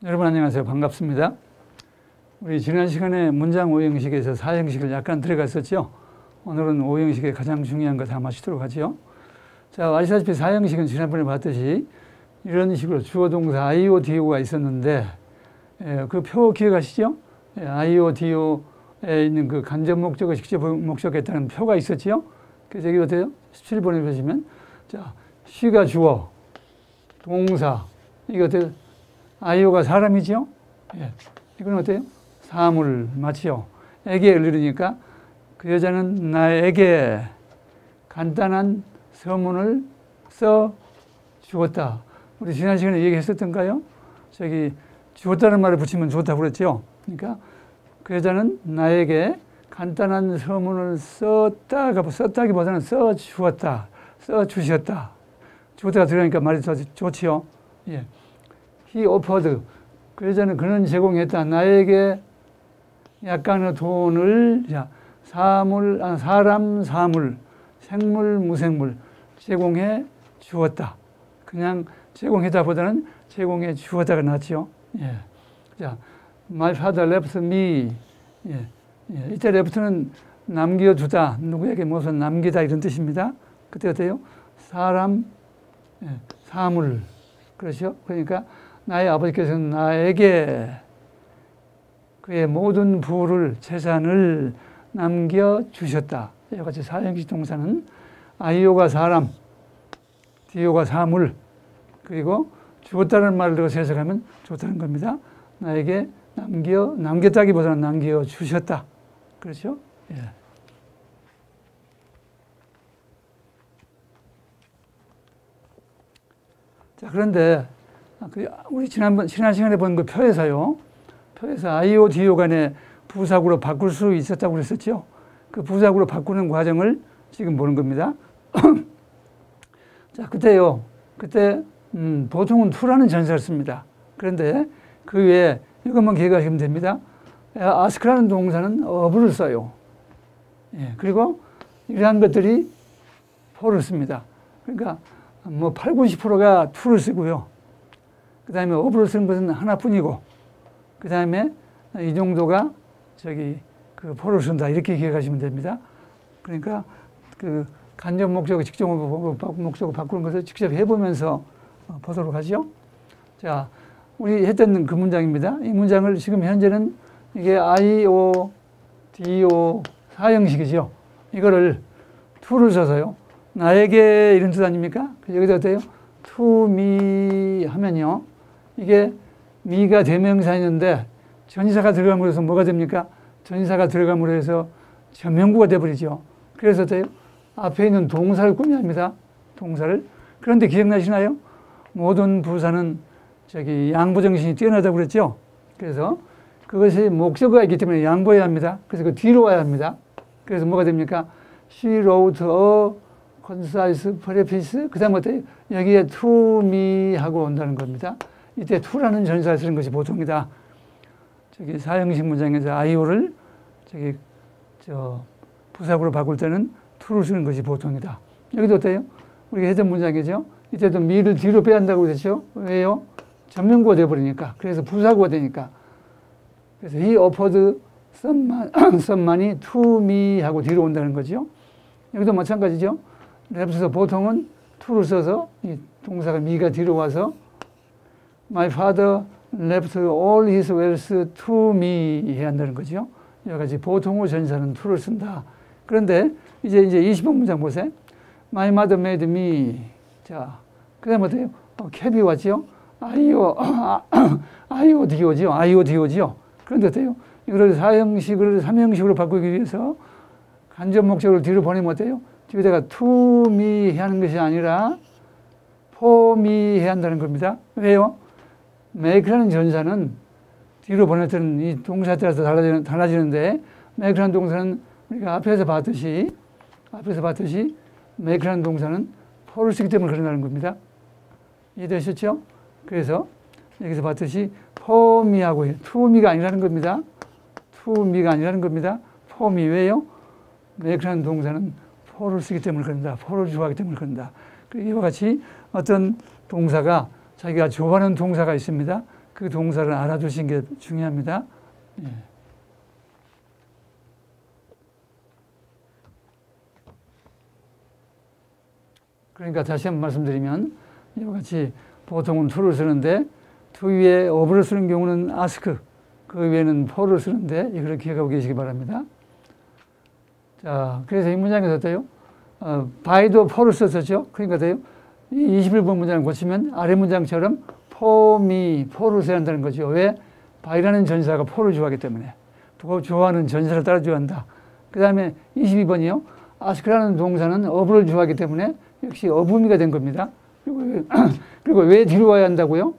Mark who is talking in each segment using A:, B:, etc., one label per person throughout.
A: 여러분 안녕하세요. 반갑습니다. 우리 지난 시간에 문장 오형식에서 사형식을 약간 들어갔었죠. 오늘은 오형식의 가장 중요한 거 다 마치도록 하죠. 자, 아시다시피 사형식은 지난번에 봤듯이 이런 식으로 주어 동사 IODO가 있었는데 그 표 기억하시죠? IODO에 있는 그 간접 목적어, 직접 목적했다는 표가 있었죠. 그래서 여기 어때요? 17번에 보시면 자, she가 주어, 동사, 이게 어때요? IO가 사람이죠? 예. 이건 어때요? 사물, 맞죠? 에게를 이르니까 그 여자는 나에게 간단한 서문을 써 주었다. 우리 지난 시간에 얘기했었던가요? 저기 주었다는 말을 붙이면 좋다고 그랬죠? 그러니까 그 여자는 나에게 간단한 서문을 썼다기보다는 써 주었다. 써 주셨다. 주었다가 들어가니까 말이 더 좋지요? 예. He offered. 그 여자는 그는 제공했다. 나에게 약간의 돈을, 자, 사람, 사물, 생물, 무생물 제공해 주었다. 그냥 제공했다 보다는 제공해 주었다가 낫죠. 예. 자, my father left me. 예. 예. 이때 left는 남겨두다. 누구에게 무엇을 남기다 이런 뜻입니다. 그때 어때요? 사람, 예. 사물. 그렇죠? 그러니까 나의 아버지께서는 나에게 그의 모든 부를, 재산을 남겨주셨다. 이와 같이 사형식 동사는 IO가 사람, DO가 사물, 그리고 주었다는 말을 넣어서 해석하면 좋다는 겁니다. 나에게 남겼다기보다는 남겨주셨다. 그렇죠? 예. 자, 그런데 우리 지난 시간에 본 그 표에서요. 표에서 IO, DO 간에 부사구로 바꿀 수 있었다고 그랬었죠. 그 부사구로 바꾸는 과정을 지금 보는 겁니다. 자, 그때 보통은 to라는 전사를 씁니다. 그런데 그 외에 이것만 기억하시면 됩니다. ask라는 동사는 of를 써요. 예, 그리고 이러한 것들이 for를 씁니다. 그러니까 8, 90%가 to를 쓰고요. 그 다음에 of를 쓰는 것은 하나뿐이고, 그 다음에 이 정도가 그 for를 쓴다. 이렇게 기억하시면 됩니다. 그러니까 그 간접 목적어, 직접 목적어 바꾸는 것을 직접 해보면서 보도록 하죠. 자, 우리 했던 그 문장입니다. 이 문장을 지금 현재는 이게 IO, DO 사형식이죠. 이거를 to를 써서요. 나에게 이런 뜻 아닙니까? 여기다 어때요? to me 하면요. 이게 me가 대명사였는데 전치사가 들어감으로 해서 뭐가 됩니까? 전치사가 들어감으로 해서 전명구가 돼버리죠. 그래서 어때요? 앞에 있는 동사를 꾸며합니다. 동사를. 그런데 기억나시나요? 모든 부사는 양보정신이 뛰어나다고 그랬죠? 그래서 그것이 목적어가 있기 때문에 양보해야 합니다. 그래서 그 뒤로 와야 합니다. 그래서 뭐가 됩니까? She wrote a concise preface. 그 다음 어때요? 여기에 to me 하고 온다는 겁니다. 이때 to라는 전사를 쓰는 것이 보통이다. 사형식 문장에서 IO를 부사구로 바꿀 때는 to를 쓰는 것이 보통이다. 여기도 어때요? 우리가 했던 문장이죠. 이때도 me를 뒤로 빼야 한다고 그랬죠. 왜요? 전면구가 되어버리니까. 그래서 부사구가 되니까. 그래서 he offered some money to me 하고 뒤로 온다는 거죠. 여기도 마찬가지죠. 랩에서 보통은 to를 써서 이 동사가 me가 뒤로 와서 my father left all his wealth to me 해야 한다는 거죠. 여러 가지 보통의 전사는 to를 쓴다. 그런데 이제 20번 문장 보세요. My mother made me. 자, 그 다음에 어때요? 캡이 왔죠? IODO죠. IODO죠. 그런데 어때요? 이걸 사형식을 3형식으로 바꾸기 위해서 간접 목적을 뒤로 보내면 어때요? 뒤에다가 to me 하는 것이 아니라 for me 해야 한다는 겁니다. 왜요? make라는 전사는 뒤로 보낼 때는 이 동사에 따라서 달라지는데 make라는 동사는 우리가 앞에서 봤듯이 make라는 동사는 for를 쓰기 때문에 그런다는 겁니다. 이해되셨죠? 그래서 여기서 봤듯이 for me하고 to me가 아니라는 겁니다. to me가 아니라는 겁니다. for me. 왜요? make라는 동사는 for를 쓰기 때문에 그런다. for를 주어하기 때문에 그런다. 이와 같이 어떤 동사가 자기가 좋아하는 동사가 있습니다. 그 동사를 알아두신 게 중요합니다. 예. 그러니까 다시 한번 말씀드리면 이와 같이 보통은 to를 쓰는데 to 위에 of를 쓰는 경우는 ask, 그 외에는 for를 쓰는데 이걸 기억하고 계시기 바랍니다. 자, 그래서 이 문장에서 어때요? by도 for를 썼었죠. 그러니까 어때요? 이 21번 문장을 고치면 아래 문장처럼 for me, for를 써야 한다는 거죠. 왜? by라는 전사가 for를 주어하기 때문에. 주어하는 전사를 따라줘야 한다. 그 다음에 22번이요. ask라는 동사는 of를 주어하기 때문에 역시 어부미가 된 겁니다. 그리고 왜 뒤로 와야 한다고요?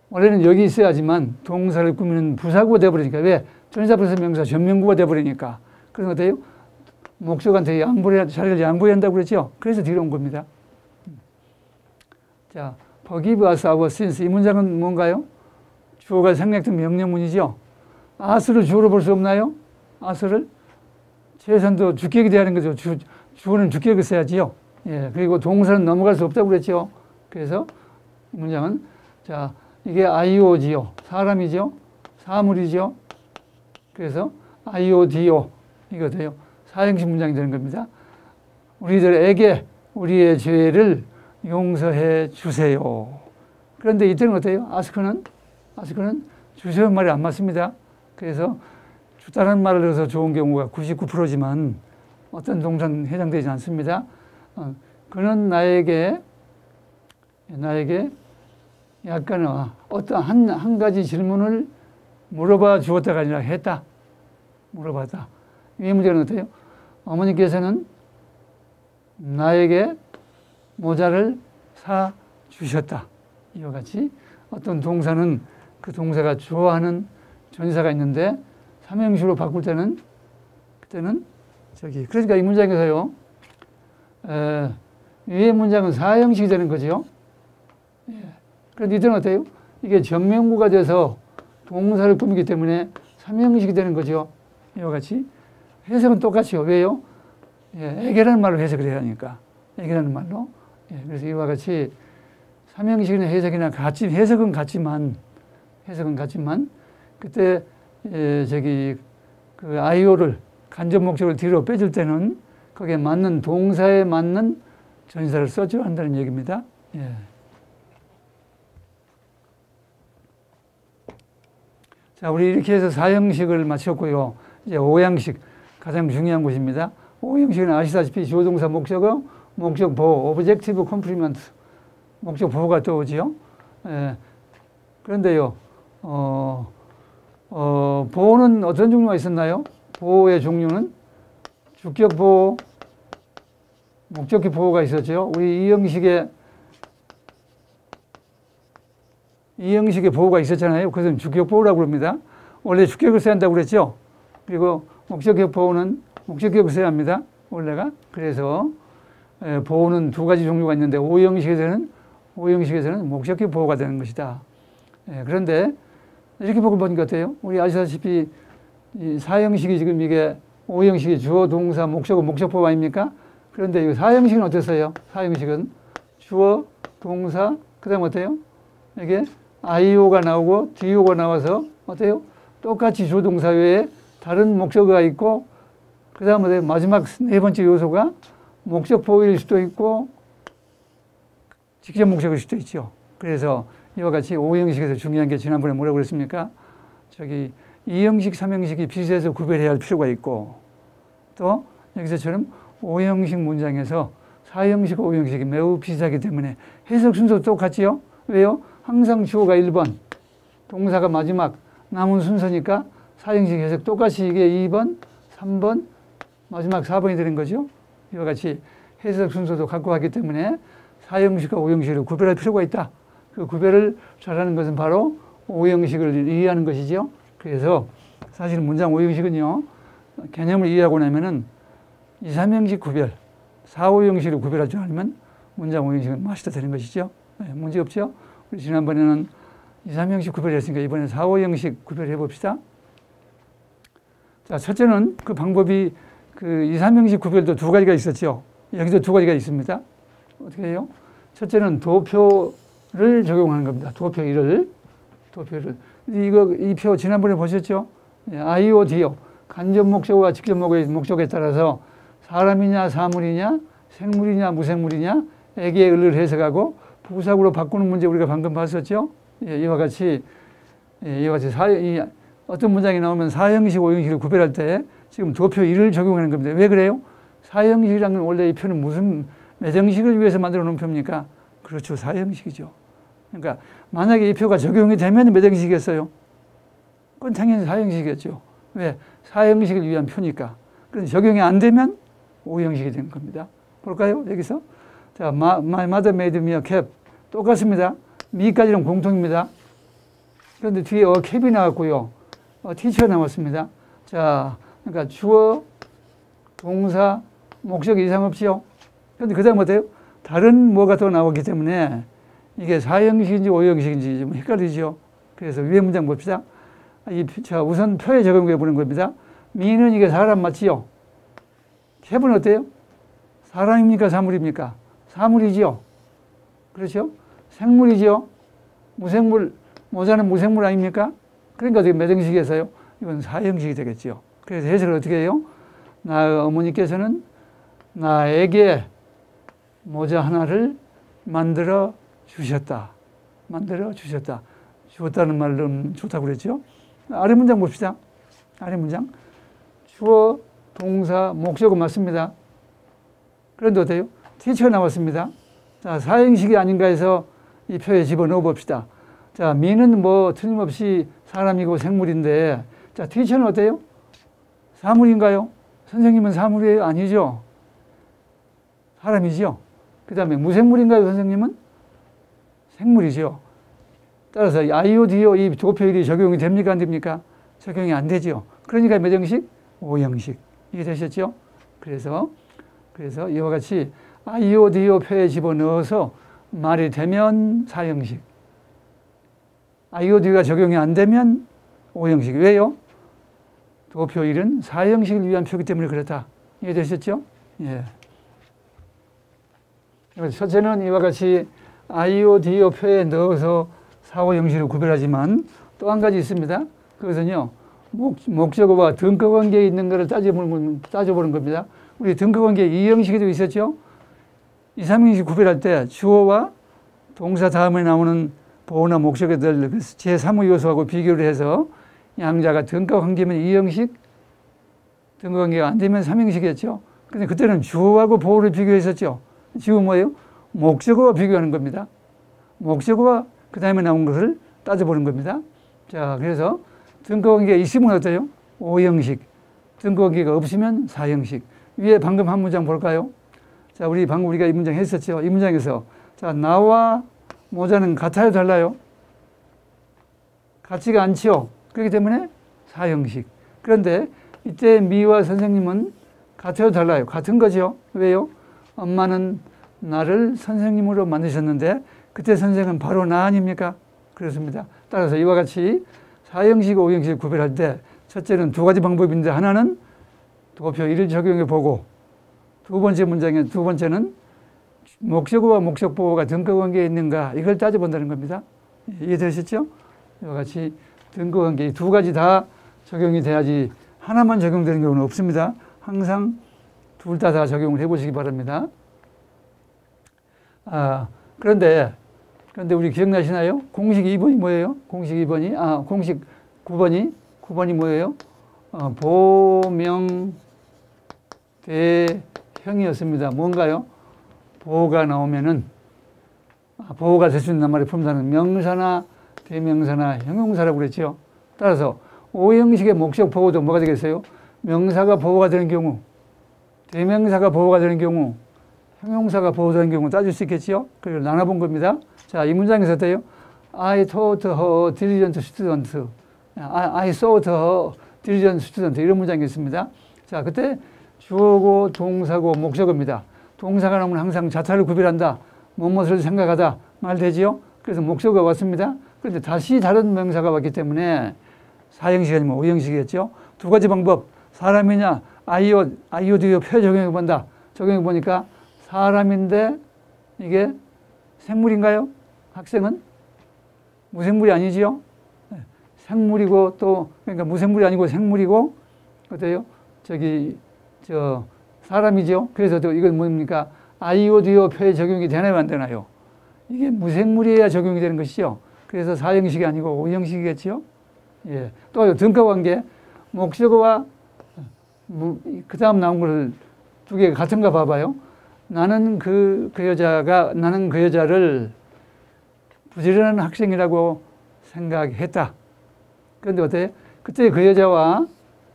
A: 원래는 여기 있어야지만 동사를 꾸미는 부사구가 돼버리니까. 왜? 전사 부사 명사 전면구가 돼버리니까. 그래서 어때요? 목적한테 자리를 양보해야 한다고 그랬죠? 그래서 뒤로 온 겁니다. 자, forgive us our sins. 이 문장은 뭔가요? 주어가 생략된 명령문이죠. as를 주어로 볼 수 없나요? as를? 최선도 주격이 돼야 하는 거죠. 주어는 주격을 써야지요. 예, 그리고 동사는 넘어갈 수 없다고 그랬죠. 그래서 이 문장은, 자, 이게 IO지요. 사람이죠. 사물이죠. 그래서 IODO. 이거 돼요. 사형식 문장이 되는 겁니다. 우리들에게 우리의 죄를 용서해 주세요. 그런데 이때는 어때요? 아스크는 주세요 말이 안 맞습니다. 그래서 주다라는 말을 넣어서 좋은 경우가 99%지만 어떤 동사는 해당되지 않습니다. 그는 나에게 약간 어떤 한 가지 질문을 물어봐 주었다가 아니라 했다. 물어봤다. 이 문제는 어때요? 어머니께서는 나에게 모자를 사 주셨다. 이와 같이 어떤 동사는 그 동사가 주어하는 전사가 있는데 삼형식으로 바꿀 때는 그때는 그러니까 이 문장에서요. 위의 문장은 사형식이 되는 거죠. 예. 그런데 이때는 어때요? 이게 전면구가 돼서 동사를 꾸미기 때문에 삼형식이 되는 거죠. 이와 같이 해석은 똑같이요. 왜요? 예, 에게라는 말로 해석을 해야 하니까. 에게라는 말로. 예, 그래서 이와 같이 삼형식이나 해석이나 해석은 같지만 그때 그 IO를 간접 목적을 뒤로 빼줄 때는 거기에 맞는 동사에 맞는 전사를 써줘야 한다는 얘기입니다. 예. 자, 우리 이렇게 해서 4형식을 마쳤고요. 이제 5형식, 가장 중요한 것입니다. 5형식은 아시다시피 주어동사 목적어, 목적 보호, objective complement, 목적 보호가 떠오지요. 예. 그런데요, 보호는 어떤 종류가 있었나요? 보호의 종류는 주격 보호, 목적격 보호가 있었죠. 우리 이 형식의 보호가 있었잖아요. 그것은 주격 보호라고 합니다. 원래 주격을 써야 한다고 그랬죠. 그리고 목적격 보호는 목적격을 써야 합니다. 원래가. 그래서 보호는 두 가지 종류가 있는데 5형식에서는 목적격 보호가 되는 것이다. 그런데 이렇게 보고 보니까 어때요? 우리 아시다시피 이 4형식이 지금 이게 5형식이 주어, 동사, 목적어, 목적보호 아닙니까? 그런데 이 4형식은 어땠어요? 4형식은 주어, 동사, 그 다음 어때요? 이게 IO가 나오고 DO가 나와서 어때요? 똑같이 주어, 동사 외에 다른 목적어가 있고 그 다음에 마지막 네 번째 요소가 목적보호일 수도 있고 직접 목적일 수도 있죠. 그래서 이와 같이 5형식에서 중요한 게 지난번에 뭐라고 그랬습니까? 2형식, 3형식이 비슷해서 구별해야 할 필요가 있고 또 여기서처럼 5형식 문장에서 4형식, 5형식이 매우 비슷하기 때문에 해석 순서도 똑같지요? 왜요? 항상 주어가 1번, 동사가 마지막 남은 순서니까 4형식 해석 똑같이 이게 2번, 3번, 마지막 4번이 되는 거죠. 이와 같이 해석 순서도 갖고 가기 때문에 4형식과 5형식을 구별할 필요가 있다. 그 구별을 잘하는 것은 바로 5형식을 이해하는 것이죠. 그래서 사실 문장 5형식은요, 개념을 이해하고 나면은 2, 3형식 구별, 4, 5형식을 구별하지 않으면 문장 5형식은 마스터 되는 것이죠. 네, 문제 없죠? 우리 지난번에는 2, 3형식 구별했으니까 이번에 4, 5형식 구별해 봅시다. 자, 첫째는 그 방법이 그 2, 3형식 구별도 두 가지가 있었죠. 여기도 두 가지가 있습니다. 어떻게 해요? 첫째는 도표를 적용하는 겁니다. 도표 1을. 도표를. 이 표 지난번에 보셨죠? IOD요. 간접 목적어와 직접 목적에 따라서 사람이냐 사물이냐 생물이냐 무생물이냐 에게 을을 해석하고 부사구로 바꾸는 문제 우리가 방금 봤었죠? 이와 같이 어떤 문장이 나오면 사형식, 오형식을 구별할 때 지금 도표 1을 적용하는 겁니다. 왜 그래요? 사형식이라는 건 원래 이 표는 무슨 매정식을 위해서 만들어 놓은 표입니까? 그렇죠. 사형식이죠. 그러니까 만약에 이 표가 적용이 되면 매정식이겠어요? 그건 당연히 사형식이겠죠. 왜? 사형식을 위한 표니까. 그런데 적용이 안 되면 오형식이 되는 겁니다. 볼까요? 여기서. 자, my mother made me a cap. 똑같습니다. me까지는 공통입니다. 그런데 뒤에 cap이 나왔고요. teacher가 나왔습니다. 자, 그러니까 주어, 동사, 목적 이상 없지요. 그런데 그 다음 어때요? 다른 뭐가 또 나오기 때문에 이게 사형식인지 오형식인지 좀 헷갈리죠. 그래서 위에 문장 봅시다. 자, 우선 표에 적용해 보는 겁니다. me는 이게 사람 맞지요? cap은 어때요? 사람입니까? 사물입니까? 사물이지요. 그렇죠? 생물이지요. 무생물, 모자는 무생물 아닙니까? 그러니까 어떻게 매정식에서요? 이건 사형식이 되겠죠. 그래서 해석을 어떻게 해요? 나 어머니께서는 나에게 모자 하나를 만들어 주셨다. 만들어 주셨다. 주었다는 말은 좋다고 그랬죠. 아래 문장 봅시다. 아래 문장. 주어, 동사, 목적어 맞습니다. 그런데 어때요? teacher가 나왔습니다. 자, 사형식이 아닌가 해서 이 표에 집어넣어 봅시다. 자, me는 뭐 틀림없이 사람이고 생물인데, 자, teacher는 어때요? 사물인가요? 선생님은 사물이에요? 아니죠. 사람이죠. 그 다음에 무생물인가요? 선생님은? 생물이죠. 따라서 IODO 이 도표 1이 적용이 됩니까? 안 됩니까? 적용이 안 되죠. 그러니까 몇 형식? 오형식. 이게 되셨죠? 그래서 이와 같이 IODO 표에 집어넣어서 말이 되면 사형식. IOD가 적용이 안 되면 오형식. 왜요? 도표 1은 사형식을 위한 표기 때문에 그렇다. 이해되셨죠? 예. 첫째는 이와 같이 IODO 표에 넣어서 사고 형식을 구별하지만 또 한 가지 있습니다. 그것은요, 목적어와 등가 관계에 있는 것을 따져보는 겁니다. 우리 등가 관계 이 형식에도 있었죠? 2, 3형식 구별할 때 주어와 동사 다음에 나오는 보어나 목적어들 제3의 요소하고 비교를 해서 양자가 등가 관계면 2형식, 등가 관계가 안 되면 3형식이었죠. 근데 그때는 주어하고 보어를 비교했었죠. 지금 뭐예요? 목적어와 비교하는 겁니다. 목적어와 그 다음에 나온 것을 따져보는 겁니다. 자, 그래서 등가 관계가 있으면 어때요? 5형식. 등가 관계가 없으면 4형식. 위에 방금 한 문장 볼까요? 자, 방금 우리가 이 문장 했었죠. 이 문장에서 자, 나와 모자는 같아요, 달라요? 같지가 않죠. 그렇기 때문에 4형식. 그런데 이때 미와 선생님은 같아요, 달라요? 같은 거죠. 왜요? 엄마는 나를 선생님으로 만드셨는데 그때 선생은 바로 나 아닙니까? 그렇습니다. 따라서 이와 같이 4형식, 5형식을 구별할 때 첫째는 두 가지 방법인데 하나는 도표 1을 적용해 보고 두 번째는 목적어와 목적보호가 등가 관계에 있는가 이걸 따져본다는 겁니다. 이해되셨죠? 이와 같이 등가 관계 두 가지 다 적용이 돼야지 하나만 적용되는 경우는 없습니다. 항상 둘 다 적용을 해보시기 바랍니다. 그런데 우리 기억나시나요? 공식 2번이 뭐예요? 공식 2번이, 공식 9번이 뭐예요? 보명대형이었습니다. 뭔가요? 보호가 나오면은, 보호가 될 수 있는 말의 품사는 명사나 대명사나 형용사라고 그랬죠. 따라서 오형식의 목적 보호도 뭐가 되겠어요? 명사가 보호가 되는 경우, 대명사가 보호가 되는 경우, 형용사가 보호되는 경우 따질 수 있겠지요? 그걸 나눠본 겁니다. 자, 이 문장에서 어때요? I taught her diligent student. I saw her diligent student. 이런 문장이 있습니다. 자, 그때 주어고 동사고 목적어입니다. 동사가 나오면 항상 자타를 구별한다. 무엇을 생각하다. 말 되지요? 그래서 목적어가 왔습니다. 그런데 다시 다른 명사가 왔기 때문에 4형식이 아니면 5형식이겠죠? 두 가지 방법. 사람이냐, IODO 표 적용해 본다. 적용해 보니까 사람인데 이게 생물인가요? 학생은? 무생물이 아니지요? 생물이고 또 그러니까 무생물이 아니고 생물이고 어때요? 사람이죠. 그래서 또 이건 뭡니까? 아이오디오 표에 적용이 되나요, 안 되나요? 이게 무생물이어야 적용이 되는 것이죠. 그래서 4형식이 아니고 5형식이겠죠. 예. 또 등가관계 목적어와 그 다음 나온 걸 두 개가 같은가 봐봐요. 나는 그 여자를 부지런한 학생이라고 생각했다. 그런데 어때? 그때 그 여자와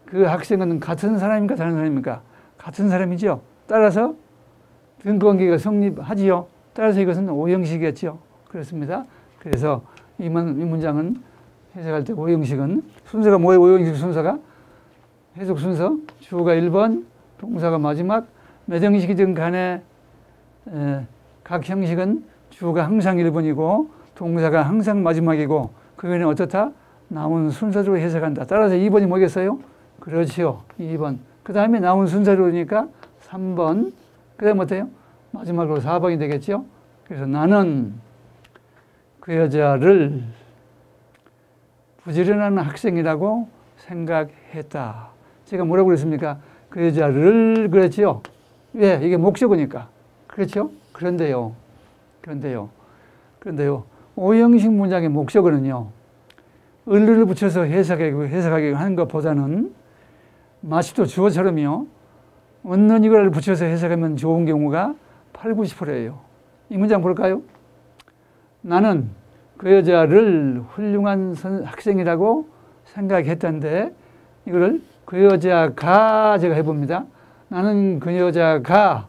A: 그 학생은 같은 사람입니까? 다른 사람입니까? 같은 사람이죠. 따라서 등가관계가 성립하지요. 따라서 이것은 5형식이겠죠. 그렇습니다. 그래서 이 문장은 해석할 때 5형식은 순서가 뭐예요? 5형식 순서가? 해석 순서 주어가 1번, 동사가 마지막, 몇 형식이든 간에 각 형식은 주어가 항상 1번이고 동사가 항상 마지막이고 그 외에는 어떻다? 나온 순서대로 해석한다. 따라서 2번이 뭐겠어요? 그렇지요. 2번. 그 다음에 나온 순서로니까 3번. 그 다음 어때요? 마지막으로 4번이 되겠죠. 그래서 나는 그 여자를 부지런한 학생이라고 생각했다. 제가 뭐라고 그랬습니까? 그 여자를 그랬죠. 왜? 이게 목적어니까. 그렇죠? 그런데요. 5형식 문장의 목적어는요. 을을 붙여서 해석하게 하는 것보다는 마치 또 주어처럼요. 얻는 이거를 붙여서 해석하면 좋은 경우가 8, 90%예요. 이 문장 볼까요? 나는 그 여자를 훌륭한 학생이라고 생각했던데 이거를 그 여자가 제가 해봅니다. 나는 그 여자가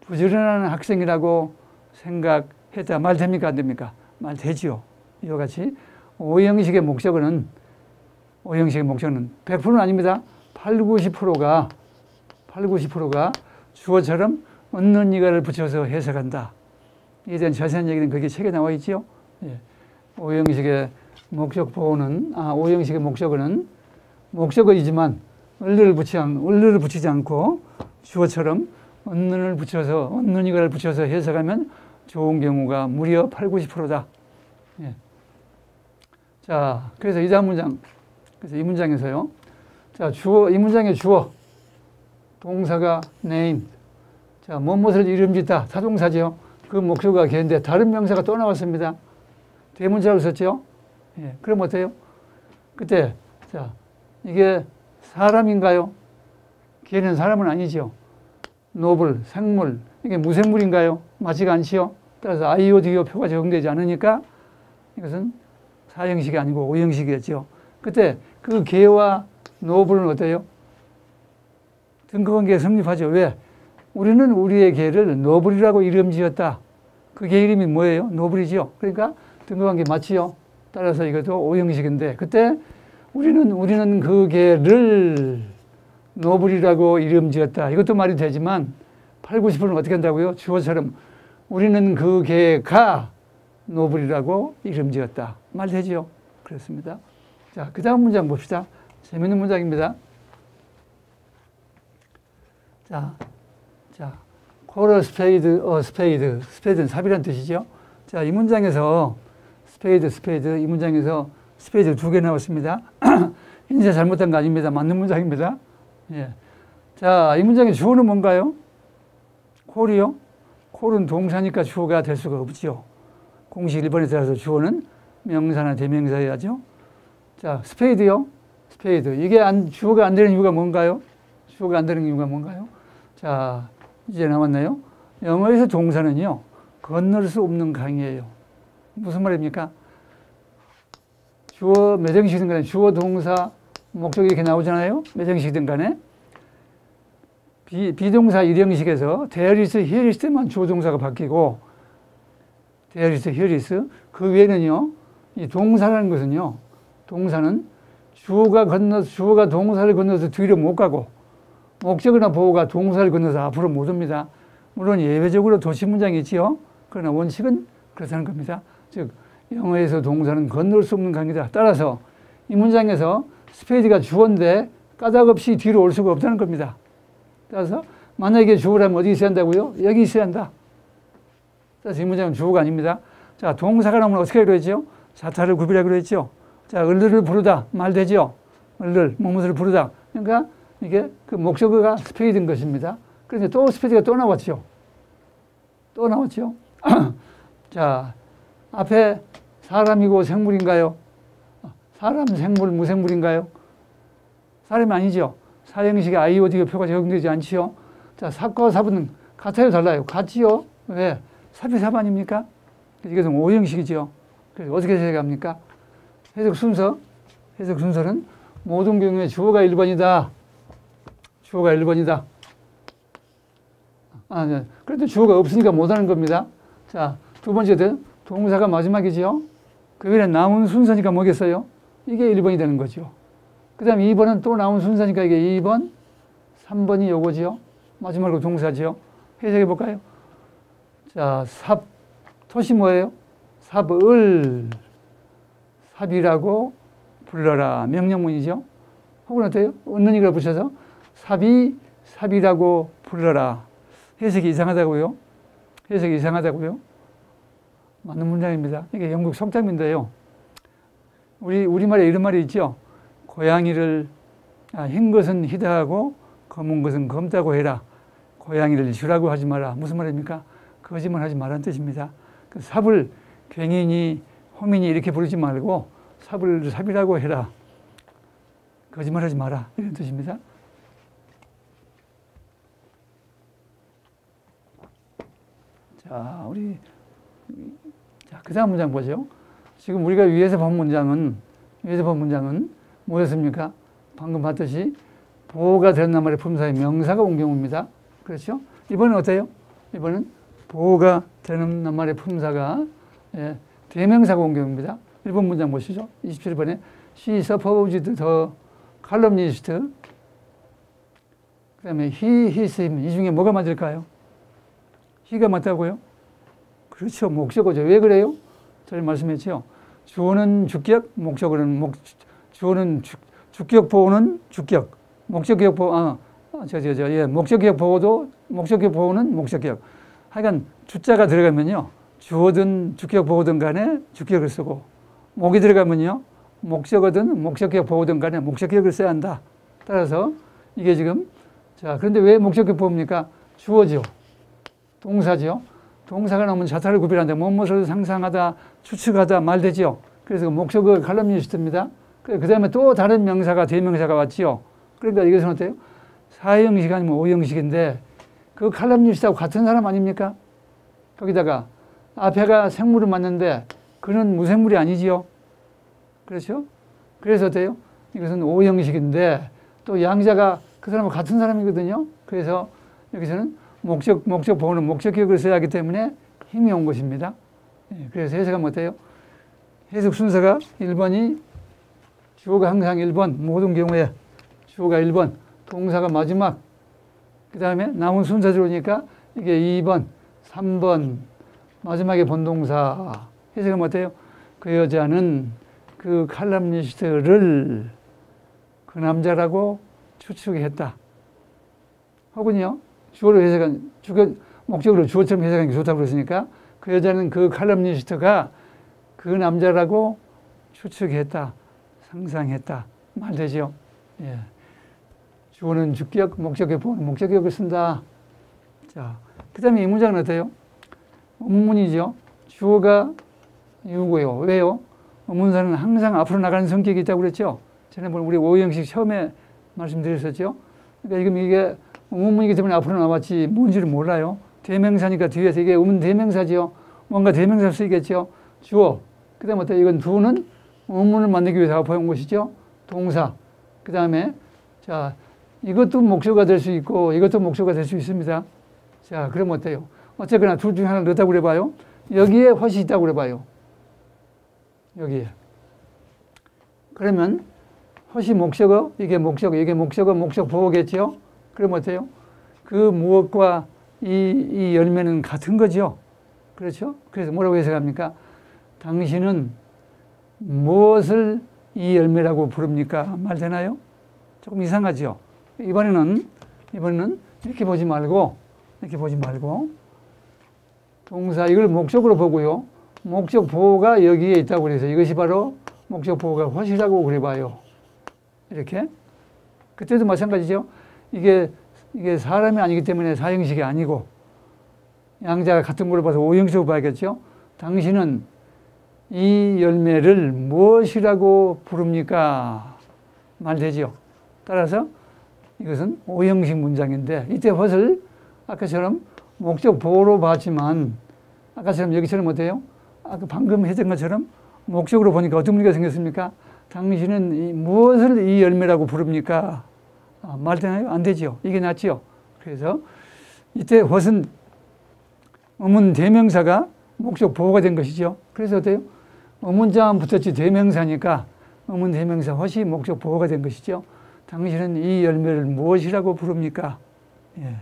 A: 부지런한 학생이라고 생각했다. 말 됩니까? 안 됩니까? 말 되지요. 이와 같이 5형식의 목적어는 100%는 아닙니다. 8, 90%가 주어처럼 얻는 이가를 붙여서 해석한다. 이에 대한 자세한 얘기는 거기 책에 나와 있죠. 예. 5형식의 목적어는 목적어이지만 을을 붙이지 않고 주어처럼 얻는을 붙여서 얻는 이가를 붙여서 해석하면 좋은 경우가 무려 8, 90%다. 예. 자, 그래서 이 다음 문장, 그래서 이 문장에서요. 자, 이 문장의 주어 동사가 name. 자, 무엇을 이름짓다. 타동사죠. 그 목적어가 걔인데 다른 명사가 또 나왔습니다. 대문자로 썼죠. 예, 그럼 어때요? 그때 자, 이게 사람인가요? 걔는 사람은 아니죠. 노블, 생물, 이게 무생물인가요? 맞지가 않지요. 따라서 아이오디오 표가 적용되지 않으니까 이것은 4형식이 아니고 5형식이겠죠. 그때 그 개와 노블은 어때요? 등가관계가 성립하죠. 왜? 우리는 우리의 개를 노블이라고 이름 지었다. 그 개 이름이 뭐예요? 노블이죠. 그러니까 등가관계 맞지요. 따라서 이것도 5형식인데 그때 우리는 그 개를 노블이라고 이름 지었다. 이것도 말이 되지만 8, 90%는 어떻게 한다고요? 주어처럼 우리는 그 개가 노블이라고 이름 지었다. 말 되죠? 그렇습니다. 자, 그 다음 문장 봅시다. 재밌는 문장입니다. 자, call a spade a spade. 스페이드는 삽이라는 뜻이죠. 자, 이 문장에서 스페이드, 이 문장에서 스페이드 2개 나왔습니다. 인쇄 잘못된 거 아닙니다. 맞는 문장입니다. 예. 자, 이 문장의 주어는 뭔가요? call이요? call은 동사니까 주어가 될 수가 없죠. 공식 1번에 따라서 주어는 명사나 대명사여야죠. 자, 스페이드요? 스페이드. 이게 주어가 안 되는 이유가 뭔가요? 주어가 안 되는 이유가 뭔가요? 자, 이제 나왔나요? 영어에서 동사는요, 건널 수 없는 강이에요. 무슨 말입니까? 주어 몇 형식이든 간에 주어, 동사, 목적이 이렇게 나오잖아요. 몇 형식이든 간에. 비동사 1형식에서 there is, here is 때만 주어 동사가 바뀌고 there is, here is. 그 외에는요, 이 동사라는 것은요, 동사는 주어가 동사를 건너서 뒤로 못 가고 목적어나 보어가 동사를 건너서 앞으로 못 옵니다. 물론 예외적으로 도시 문장이 있지요. 그러나 원칙은 그렇다는 겁니다. 즉 영어에서 동사는 건널 수 없는 강이다. 따라서 이 문장에서 스페이드가 주어인데 까닭없이 뒤로 올 수가 없다는 겁니다. 따라서 만약에 주어라면 어디 있어야 한다고요? 여기 있어야 한다. 따라서 이 문장은 주어가 아닙니다. 자, 동사가 나오면 어떻게 하기로 했죠? 자타를 구별하기로 했죠. 자, 을을 부르다. 말 되죠? 을을, 무엇을 부르다. 그러니까 이게 그 목적어가 스페이드인 것입니다. 그런데 또 스페이드가 또 나왔죠. 또 나왔죠. 자, 앞에 사람이고 생물인가요? 사람, 생물, 무생물인가요? 사람이 아니죠. 사형식의 IOD 표가 적용되지 않지요. 자, 삽과 삽은 같아요, 달라요? 같지요. 왜? 삽이 삽 아닙니까? 이것은 오형식이죠. 그래서 어떻게 해석합니까? 해석 순서는 모든 경우에 주어가 1번이다. 주어가 1번이다. 네. 그런데 주어가 없으니까 못하는 겁니다. 자, 두 번째, 동사가 마지막이지요. 그 외에 나온 순서니까 뭐겠어요? 이게 1번이 되는 거죠. 그 다음에 2번은 또 나온 순서니까 이게 2번, 3번이 요거지요. 마지막으로 동사지요. 해석해 볼까요? 자, 삽, 토시 뭐예요? 삽을, 삽이라고 불러라. 명령문이죠. 혹은 어때요? 얻는이가 붙여서 삽이, 삽이라고 불러라. 해석이 이상하다고요? 해석이 이상하다고요? 맞는 문장입니다. 이게 영국 속담인데요. 우리말에 이런 말이 있죠. 고양이를, 흰 것은 희다하고 검은 것은 검다고 해라. 고양이를 쥐라고 하지 마라. 무슨 말입니까? 거짓말 하지 말라는 뜻입니다. 그 삽을 괜히 호민이 이렇게 부르지 말고 삽을 삽이라고 해라. 거짓말 하지 마라. 이런 뜻입니다. 자, 그 다음 문장 보죠. 지금 우리가 위에서 본 문장은 뭐였습니까? 방금 봤듯이 보호가 되는 나말의 품사의 명사가 온 경우입니다. 그렇죠? 이번엔 어때요? 이번엔 보호가 되는 나말의 품사가 대명사가 온 경우입니다. 1번 문장 보시죠. 27번에 She supposed the columnist. 그 다음에 he, his, him. 이 중에 뭐가 맞을까요? he가 맞다고요? 그렇죠. 목적어죠. 왜 그래요? 잘 말씀했죠. 주어는 주격, 목적어는 주어는 주격, 보호는 주격. 목적격 보호, 목적격 보호도, 목적격 보호는 목적격. 하여간 주자가 들어가면요. 주어든 주격 보호든 간에 주격을 쓰고, 목이 들어가면요. 목적어든 목적격 보호든 간에 목적격을 써야 한다. 따라서 이게 지금, 자, 그런데 왜 목적격 보호입니까? 주어죠. 동사죠. 동사가 나오면 자타를 구별한다. 무엇을 상상하다, 추측하다, 말되죠. 그래서 목적어 칼럼니스트입니다. 그 다음에 또 다른 명사가, 대명사가 왔지요. 그러니까 이것은 어때요? 4형식 아니면 5형식인데 그 칼럼니스트하고 같은 사람 아닙니까? 거기다가 앞에가 생물을 맞는데 그는 무생물이 아니지요. 그렇죠? 그래서 어때요? 이것은 5형식인데 또 양자가 그 사람과 같은 사람이거든요. 그래서 여기서는 목적 보호는 목적격을 써야 하기 때문에 힘이 온 것입니다. 그래서 해석하면 어때요? 해석 순서가 1번이 주어가 항상 1번, 모든 경우에 주어가 1번, 동사가 마지막, 그 다음에 나온 순서 들어오니까 이게 2번, 3번, 마지막에 본동사. 해석하면 어때요? 그 여자는 그 칼럼니스트를 그 남자라고 추측했다. 혹은요, 주어로 해석한, 목적으로 주어처럼 해석하는 게 좋다고 그랬으니까 그 여자는 그 칼럼니스트가 그 남자라고 추측했다. 상상했다. 말되죠. 예. 주어는 주격, 목적격 보호는 목적격을 쓴다. 자, 그 다음에 이 문장은 어때요? 의문문이죠. 주어가 유고요. 왜요? 의문사는 항상 앞으로 나가는 성격이 있다고 그랬죠. 지난번 우리 5형식 처음에 말씀드렸었죠. 그러니까 지금 이게 의문문이기 때문에 앞으로 나왔지 뭔지를 몰라요. 대명사니까 뒤에서 이게 의문 대명사죠. 뭔가 대명사 쓰이겠죠. 주어. 그 다음에 어때요? 이건 두는 의문을 만들기 위해서 앞에 온 것이죠. 동사. 그 다음에 자, 이것도 목적어가 될 수 있고 이것도 목적어가 될 수 있습니다. 자, 그럼 어때요? 어쨌거나 둘 중에 하나를 넣었다고 그래봐요. 여기에 헛이 있다고 그래봐요. 여기에. 그러면 헛이 목적어, 이게 목적어, 목적 보호겠죠? 그럼 어때요? 그 무엇과 이 열매는 같은 거죠. 그렇죠? 그래서 뭐라고 해석합니까? 당신은 무엇을 이 열매라고 부릅니까? 말 되나요? 조금 이상하죠? 이번에는 이렇게 보지 말고 동사 이걸 목적으로 보고요. 목적 보호가 여기에 있다고 그래서 이것이 바로 목적 보호가 허시라고 그래봐요. 이렇게. 그때도 마찬가지죠. 이게 사람이 아니기 때문에 사형식이 아니고 양자가 같은 걸로 봐서 오형식으로 봐야겠죠. 당신은 이 열매를 무엇이라고 부릅니까? 말되죠. 따라서 이것은 오형식 문장인데 이때 헛을 아까처럼 목적 보호로 봤지만 아까처럼 여기처럼 어때요? 아까 방금 했던 것처럼 목적으로 보니까 어떤 문제가 생겼습니까? 당신은 무엇을 이 열매라고 부릅니까? 말되나요? 안 되죠. 이게 낫죠. 그래서 이때 헛은 의문 대명사가 목적 보호가 된 것이죠. 그래서 어때요? 의문자만 붙었지 대명사니까 의문 대명사 헛이 목적 보호가 된 것이죠. 당신은 이 열매를 무엇이라고 부릅니까? 예.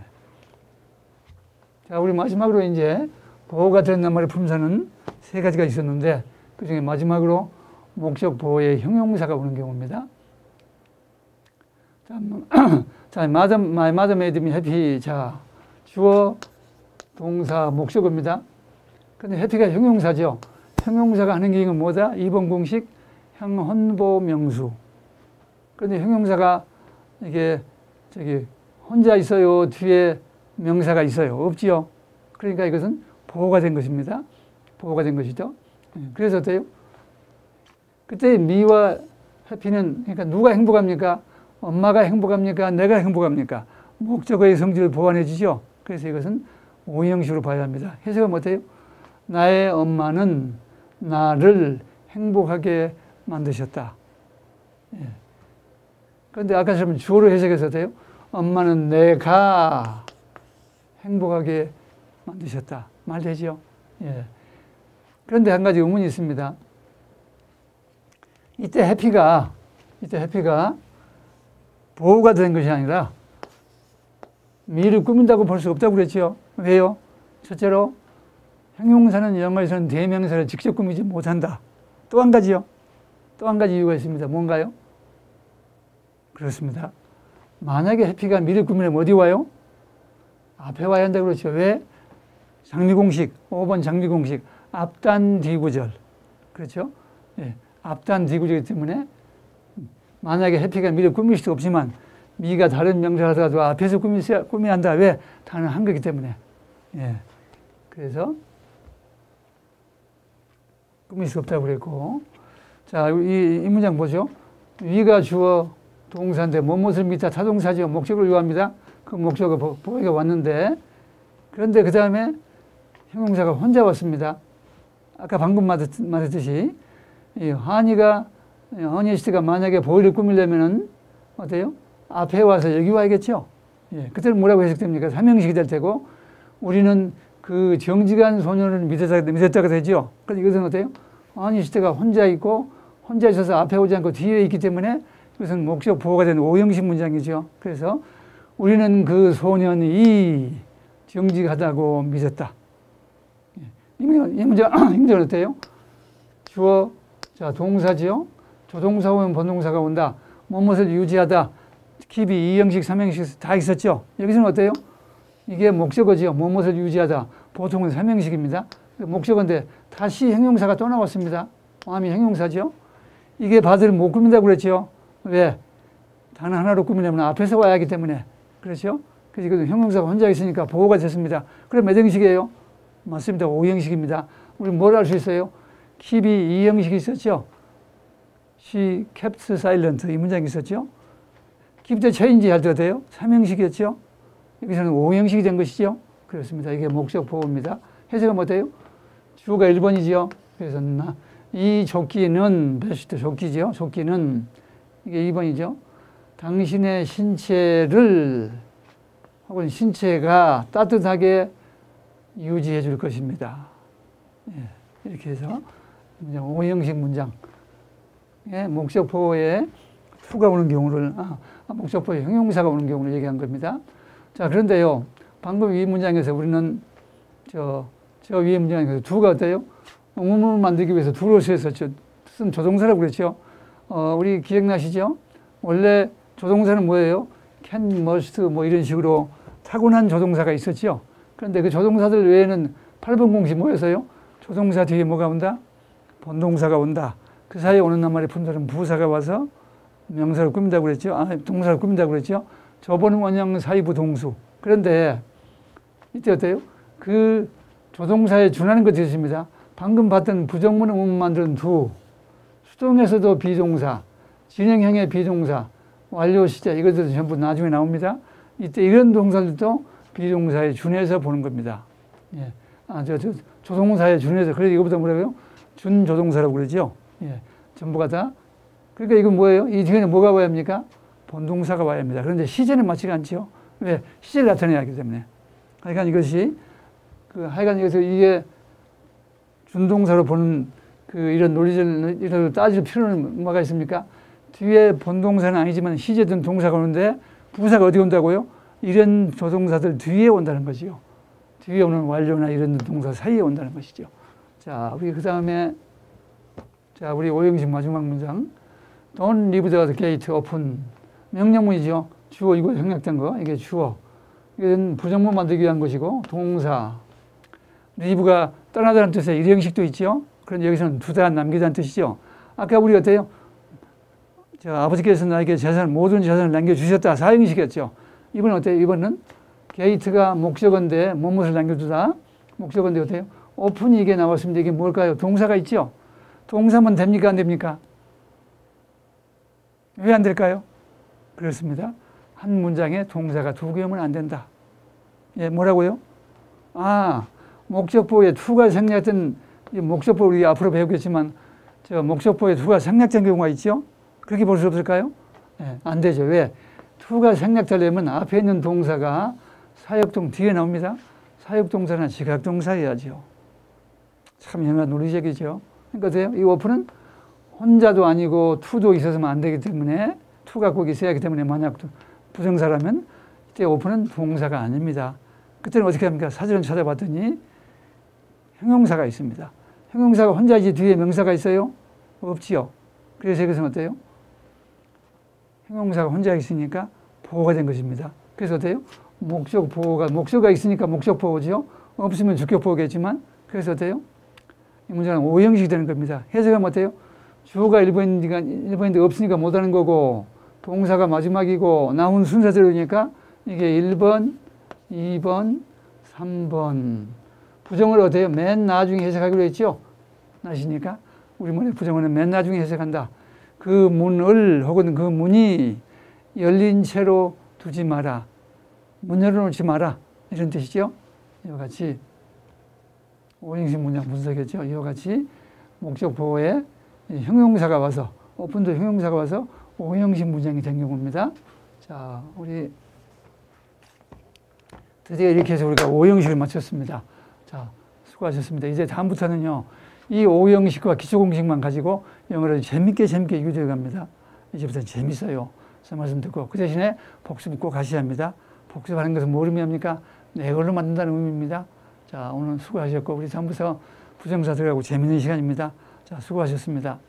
A: 자, 우리 마지막으로 이제 보호가 된 낱말의 품사는 세 가지가 있었는데 그 중에 마지막으로 목적 보호의 형용사가 오는 경우입니다. 자, my mother made me happy. 자, 주어, 동사, 목적어입니다. 근데 happy가 형용사죠. 형용사가 하는 기능은 뭐다? 2번 공식, 형헌보 명수. 그런데 형용사가 이게 혼자 있어요. 뒤에 명사가 있어요. 없지요. 그러니까 이것은 보호가 된 것입니다. 보호가 된 것이죠. 그래서 어때요? 그때 me와 happy는 그러니까 누가 행복합니까? 엄마가 행복합니까? 내가 행복합니까? 목적어의 성질을 보완해 주죠. 그래서 이것은 오형식으로 봐야 합니다. 해석은 어때요? 나의 엄마는 나를 행복하게 만드셨다. 예. 그런데 아까처럼 주어로 해석해서 어때요? 엄마는 내가 행복하게 만드셨다. 말되죠? 예. 그런데 한 가지 의문이 있습니다. 이때 해피가 보호가 된 것이 아니라 미를 꾸민다고 볼 수 없다고 그랬죠. 왜요? 첫째로 형용사는 영어에서는 대명사를 직접 꾸미지 못한다. 또 한 가지요. 또 한 가지 이유가 있습니다. 뭔가요? 그렇습니다. 만약에 해피가 미를 꾸미려면 어디 와요? 앞에 와야 한다고 그렇죠. 왜? 장미공식, 5번 장미공식, 앞단 뒤구절. 그렇죠? 예, 앞단 뒤구절이기 때문에 만약에 해피가 미를 꾸밀 수도 없지만 미가 다른 명사를 하더라도 앞에서 꾸며야 한다. 왜? 단어 한 거기 때문에. 예. 그래서 꾸밀 수 없다고 그랬고. 자, 이 문장 보죠. 위가 주어 동사인데 무엇을 믿다 타동사죠. 목적을 요합니다. 그 목적을 보호가 왔는데 그런데 그 다음에 형용사가 혼자 왔습니다. 아까 방금 말했듯이 허니스트가 만약에 보이를 꾸미려면은 어때요? 앞에 와서 여기 와야겠죠. 예, 그때는 뭐라고 해석됩니까? 삼형식이 될 테고 우리는 그 정직한 소년을 믿었다가 되죠. 그래서 이것은 어때요? 허니스트가 혼자 있고 혼자 있어서 앞에 오지 않고 뒤에 있기 때문에 이것은 목적 보호가 된 오형식 문장이죠. 그래서 우리는 그 소년이 정직하다고 믿었다. 이 문장 어때요? 주어, 자, 동사지요. 조동사 오면 본동사가 온다. 무엇을 유지하다. keep이 2형식, 3형식 다 있었죠. 여기서는 어때요? 이게 목적어지요. 무엇을 유지하다. 보통은 3형식입니다. 목적어인데 다시 형용사가 또 나왔습니다. 마음이 형용사죠. 이게 바들을 못 꾸민다고 그랬죠. 왜? 단어 하나로 꾸미려면 앞에서 와야 하기 때문에. 그렇죠? 그래서 이것은 형용사가 혼자 있으니까 보호가 됐습니다. 그럼 몇 형식이에요? 맞습니다. 5형식입니다. 우리 뭘 알 수 있어요? keep이 2형식이 있었죠. She kept silent. 이 문장이 있었죠. keep the change 할 때 어때요? 3형식이었죠. 여기서는 5형식이 된 것이죠. 그렇습니다. 이게 목적 보호입니다. 해석은 어때요? 주어가 1번이죠. 그래서 이 조끼는 베스트 조끼죠. 조끼는 이게 2번이죠. 당신의 신체를 혹은 신체가 따뜻하게 유지해 줄 것입니다. 예, 이렇게 해서 5형식 문장. 예, 목적 보호에 to가 오는 경우를, 목적 보호에 형용사가 오는 경우를 얘기한 겁니다. 자, 그런데요, 방금 이 문장에서 우리는 저 위에 문장에서 do가 어때요? 의문문을 만들기 위해서 do로 쓰였었죠. 쓴 조동사라고 그랬죠. 우리 기억나시죠? 원래 조동사는 뭐예요? can, must 뭐 이런 식으로 타고난 조동사가 있었죠. 그런데 그 조동사들 외에는 8번 공식 뭐였어요? 조동사 뒤에 뭐가 온다? 본동사가 온다. 그 사이에 오는 낱말의 분들은 부사가 와서 명사를 꾸민다고 그랬죠. 동사를 꾸민다고 그랬죠. 저번 원형 사이부 동수. 그런데 이때 어때요? 그 조동사에 준하는 것이 있습니다. 방금 봤던 부정문을 만드는 두, 수동에서도 비동사, 진행형의 비동사, 완료 시제, 이것들도 전부 나중에 나옵니다. 이때 이런 동사들도 비동사에 준해서 보는 겁니다. 예. 조동사에 준해서. 그래서 이거보다 뭐라고요? 준조동사라고 그러죠. 예. 전부가 다. 그러니까 이건 뭐예요? 이 뒤에는 뭐가 와야 합니까? 본동사가 와야 합니다. 그런데 시제는 맞지가 않죠. 왜? 시제를 나타내야 하기 때문에. 하여간 이것이, 하여간 여기서 이게 준동사로 보는 이런 논리를 따질 필요는 뭐가 있습니까? 뒤에 본동사는 아니지만 시제든 동사가 오는데 부사가 어디 온다고요? 이런 조동사들 뒤에 온다는 거지요. 뒤에 오는 완료나 이런 동사 사이에 온다는 것이죠. 자, 우리 그 다음에, 자, 우리 오형식 마지막 문장. Don't leave the gate open. 명령문이죠. 주어, 이거 생략된 거. 이게 주어. 이건 부정문 만들기 위한 것이고, 동사. leave가 떠나다는 뜻의 일형식도 있죠. 그런데 여기서는 두다, 남기다는 뜻이죠. 아까 우리 어때요? 아버지께서 나에게 모든 재산을 남겨주셨다. 사형식이었죠. 이번은 어때요? 이번은 게이트가 목적어인데 무엇을 남겨두다. 목적어인데 어때요? 오픈이 이게 나왔습니다. 이게 뭘까요? 동사가 있죠. 동사면 됩니까? 안 됩니까? 왜 안 될까요? 그렇습니다. 한 문장에 동사가 두 개 오면 안 된다. 예, 뭐라고요? 목적보에 to가 생략된, 목적보 우리 앞으로 배우겠지만, 목적보에 to가 생략된 경우가 있죠? 그렇게 볼 수 없을까요? 예, 안 되죠. 왜? to가 생략되려면 앞에 있는 동사가 사역동 뒤에 나옵니다. 사역동사나 지각동사여야죠. 참 현명한 논리적이죠. 그러니까 이 오픈은 혼자도 아니고 to도 있어서는 안 되기 때문에 to가 꼭 있어야 하기 때문에 만약 부정사라면 이때 오픈은 동사가 아닙니다. 그때는 어떻게 합니까? 사전을 찾아봤더니 형용사가 있습니다. 형용사가 혼자이지 뒤에 명사가 있어요? 없지요. 그래서 여기서는 어때요? 형용사가 혼자 있으니까 보호가 된 것입니다. 그래서 어때요? 목적어가 있으니까 목적보호죠. 없으면 주격보호겠지만, 그래서 어때요? 이 문제는 오형식이 되는 겁니다. 해석하면 어때요? 주어가 1번인데 없으니까 못하는 거고, 동사가 마지막이고, 나온 순서대로니까 이게 1번, 2번, 3번. 부정을 어때요? 맨 나중에 해석하기로 했죠? 아시니까? 우리 문의 부정어는 맨 나중에 해석한다. 그 문을 혹은 그 문이 열린 채로 두지 마라. 문 열어놓지 마라. 이런 뜻이죠. 이와 같이 오형식 문장 분석했죠. 이와 같이 목적 보호에 형용사가 와서, 오픈도 형용사가 와서 오형식 문장이 된 경우입니다. 자, 우리 드디어 이렇게 해서 우리가 오형식을 마쳤습니다. 자, 수고하셨습니다. 이제 다음부터는요, 이 오형식과 기초공식만 가지고 영어를 재밌게 유도해 갑니다. 이제부터는 재밌어요. 그 말씀 듣고. 그 대신에 복습 꼭 하셔야 합니다. 복습하는 것은 뭘 의미합니까? 내 걸로 만든다는 의미입니다. 자, 오늘 수고하셨고, 우리 다음부터 부정사 들어가고 재밌는 시간입니다. 자, 수고하셨습니다.